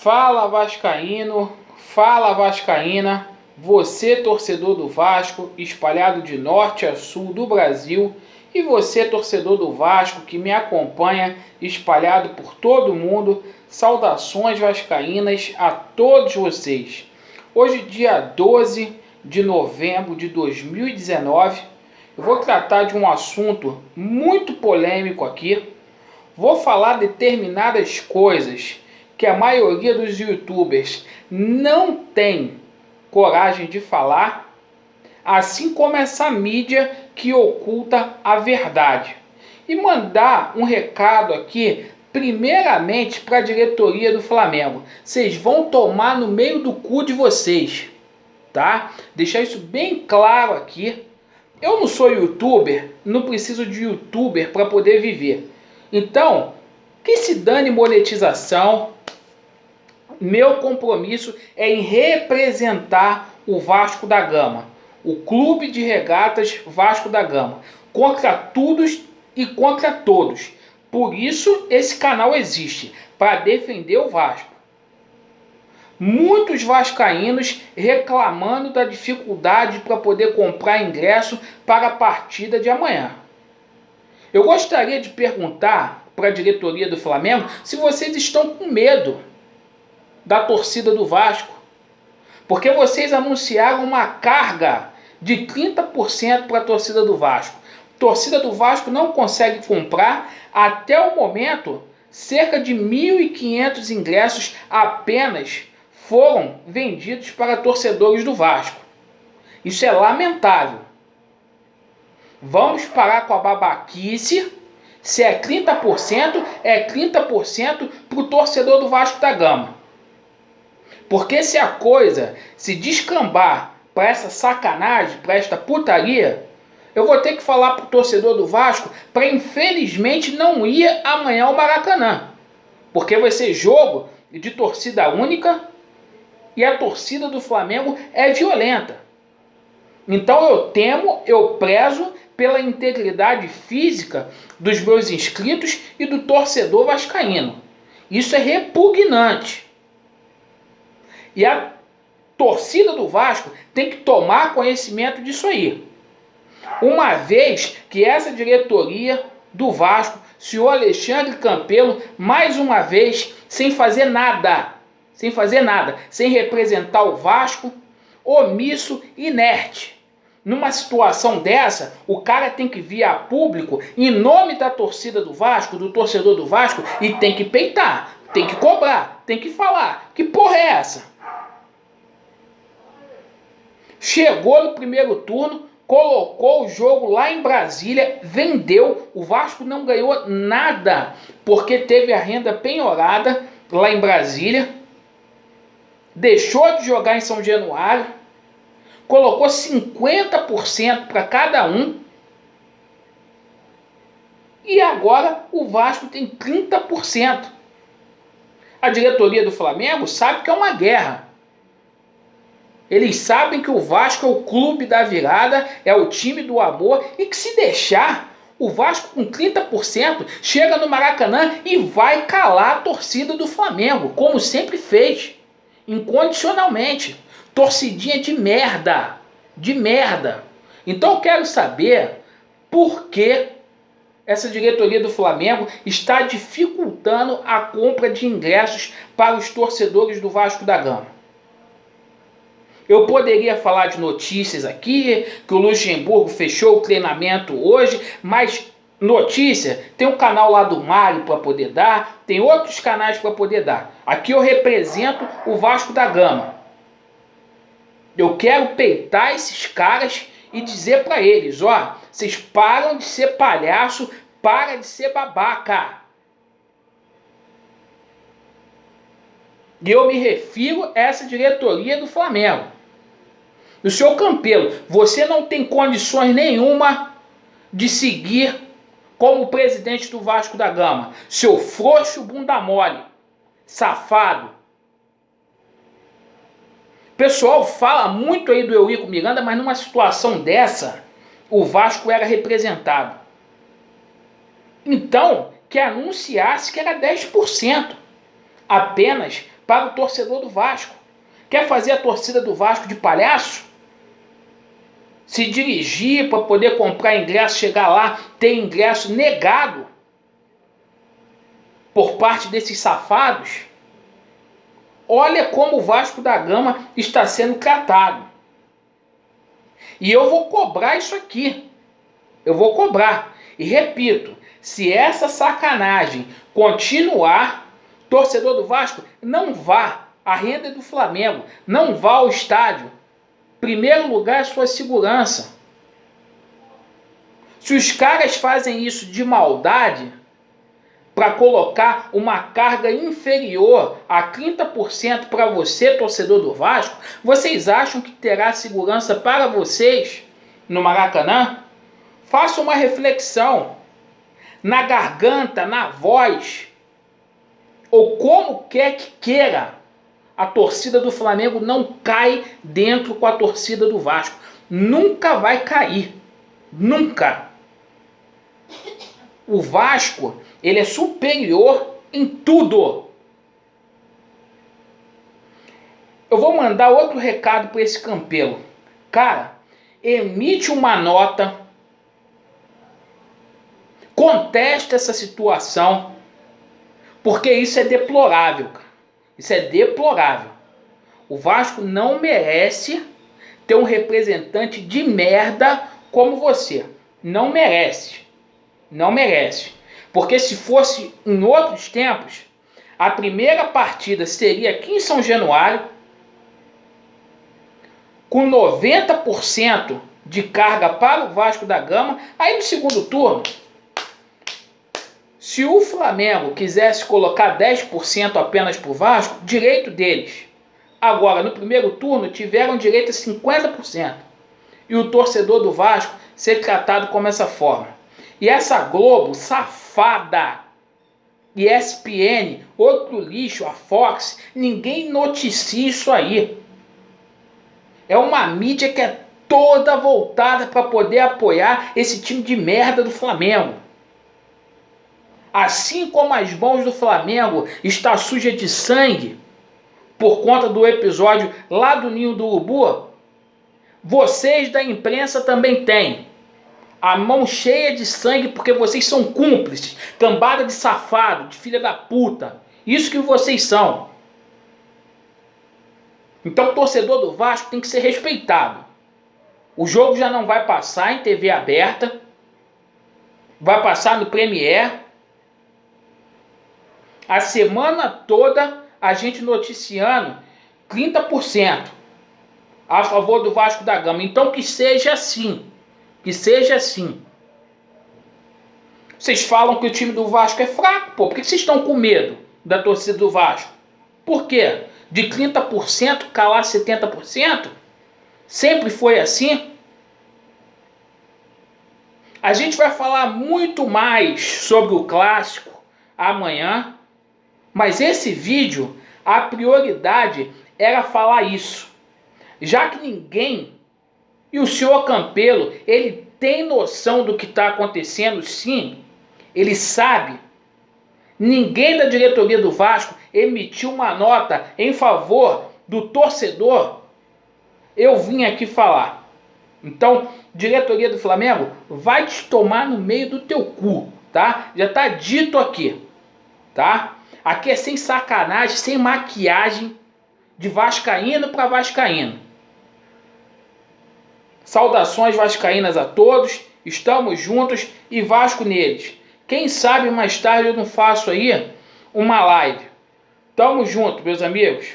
Fala vascaíno, fala vascaína, você torcedor do Vasco, espalhado de norte a sul do Brasil, e você torcedor do Vasco que me acompanha, espalhado por todo o mundo, saudações vascaínas a todos vocês. Hoje, dia 12 de novembro de 2019, eu vou tratar de um assunto muito polêmico aqui. Vou falar determinadas coisas que a maioria dos youtubers não tem coragem de falar, assim como essa mídia que oculta a verdade. E mandar um recado aqui, primeiramente para a diretoria do Flamengo. Vocês vão tomar no meio do cu de vocês, tá? Deixar isso bem claro aqui. Eu não sou youtuber, não preciso de youtuber para poder viver. Então, que se dane monetização. Meu compromisso é em representar o Vasco da Gama, o Clube de Regatas Vasco da Gama, contra todos e contra todos. Por isso esse canal existe, para defender o Vasco. Muitos vascaínos reclamando da dificuldade para poder comprar ingresso para a partida de amanhã. Eu gostaria de perguntar para a diretoria do Flamengo se vocês estão com medo da torcida do Vasco, porque vocês anunciaram uma carga de 30% para a torcida do Vasco. A torcida do Vasco não consegue comprar, até o momento, cerca de 1.500 ingressos apenas foram vendidos para torcedores do Vasco. Isso é lamentável. Vamos parar com a babaquice. Se é 30%, é 30% para o torcedor do Vasco da Gama. Porque se a coisa se descambar para essa sacanagem, para esta putaria, eu vou ter que falar para o torcedor do Vasco para infelizmente não ir amanhã ao Maracanã. Porque vai ser jogo de torcida única e a torcida do Flamengo é violenta. Então eu prezo pela integridade física dos meus inscritos e do torcedor vascaíno. Isso é repugnante. E a torcida do Vasco tem que tomar conhecimento disso aí. Uma vez que essa diretoria do Vasco, senhor Alexandre Campelo, mais uma vez, sem fazer nada, sem representar o Vasco, omisso, inerte. Numa situação dessa, o cara tem que vir a público, em nome da torcida do Vasco, do torcedor do Vasco, e tem que peitar, tem que cobrar, tem que falar. Que porra é essa? Chegou no primeiro turno, colocou o jogo lá em Brasília, vendeu. O Vasco não ganhou nada, porque teve a renda penhorada lá em Brasília. Deixou de jogar em São Januário. Colocou 50% para cada um. E agora o Vasco tem 30%. A diretoria do Flamengo sabe que é uma guerra. Eles sabem que o Vasco é o clube da virada, é o time do amor, e que se deixar, o Vasco com 30% chega no Maracanã e vai calar a torcida do Flamengo, como sempre fez, incondicionalmente. Torcidinha de merda, de merda. Então eu quero saber por que essa diretoria do Flamengo está dificultando a compra de ingressos para os torcedores do Vasco da Gama. Eu poderia falar de notícias aqui, que o Luxemburgo fechou o treinamento hoje, mas notícia, tem um canal lá do Mário para poder dar, tem outros canais para poder dar. Aqui eu represento o Vasco da Gama. Eu quero peitar esses caras e dizer para eles, ó, vocês param de ser palhaço, para de ser babaca. E eu me refiro a essa diretoria do Flamengo. O senhor Campelo, você não tem condições nenhuma de seguir como presidente do Vasco da Gama. Seu frouxo bunda mole, safado. O pessoal fala muito aí do Eurico Miranda, mas numa situação dessa, o Vasco era representado. Então, que anunciasse que era 10%. Apenas para o torcedor do Vasco. Quer fazer a torcida do Vasco de palhaço? Se dirigir para poder comprar ingresso, chegar lá, ter ingresso negado por parte desses safados? Olha como o Vasco da Gama está sendo tratado. E eu vou cobrar isso aqui. Eu vou cobrar. E repito, se essa sacanagem continuar, torcedor do Vasco, não vá. A renda é do Flamengo. Não vá ao estádio. Primeiro lugar é a sua segurança. Se os caras fazem isso de maldade, para colocar uma carga inferior a 30% para você, torcedor do Vasco, vocês acham que terá segurança para vocês no Maracanã? Faça uma reflexão na garganta, na voz, ou como quer que queira, a torcida do Flamengo não cai dentro com a torcida do Vasco. Nunca vai cair. Nunca. O Vasco, ele é superior em tudo. Eu vou mandar outro recado para esse Campelo. Cara, emite uma nota, contesta essa situação, porque isso é deplorável, cara. Isso é deplorável. O Vasco não merece ter um representante de merda como você. Não merece. Não merece. Porque se fosse em outros tempos, a primeira partida seria aqui em São Januário, com 90% de carga para o Vasco da Gama. Aí no segundo turno, se o Flamengo quisesse colocar 10% apenas para o Vasco, direito deles. Agora, no primeiro turno, tiveram direito a 50%. E o torcedor do Vasco ser tratado como essa forma. E essa Globo safada, ESPN, outro lixo, a Fox, ninguém noticia isso aí. É uma mídia que é toda voltada para poder apoiar esse time de merda do Flamengo. Assim como as mãos do Flamengo está suja de sangue por conta do episódio lá do Ninho do Urubu, vocês da imprensa também têm a mão cheia de sangue porque vocês são cúmplices, cambada de safado, de filha da puta. Isso que vocês são. Então o torcedor do Vasco tem que ser respeitado. O jogo já não vai passar em TV aberta, vai passar no Premiere. A semana toda a gente noticiando 30% a favor do Vasco da Gama. Então que seja assim. Que seja assim. Vocês falam que o time do Vasco é fraco, pô. Por que vocês estão com medo da torcida do Vasco? Por quê? De 30% calar 70%? Sempre foi assim? A gente vai falar muito mais sobre o clássico amanhã. Mas esse vídeo, a prioridade era falar isso. Já que ninguém, e o senhor Campelo, ele tem noção do que está acontecendo, sim, ele sabe. Ninguém da diretoria do Vasco emitiu uma nota em favor do torcedor. Eu vim aqui falar. Então, diretoria do Flamengo, vai te tomar no meio do teu cu, tá? Já está dito aqui, tá? Aqui é sem sacanagem, sem maquiagem, de vascaíno para vascaíno. Saudações vascaínas a todos, estamos juntos e Vasco neles. Quem sabe mais tarde eu não faço aí uma live. Tamo junto, meus amigos.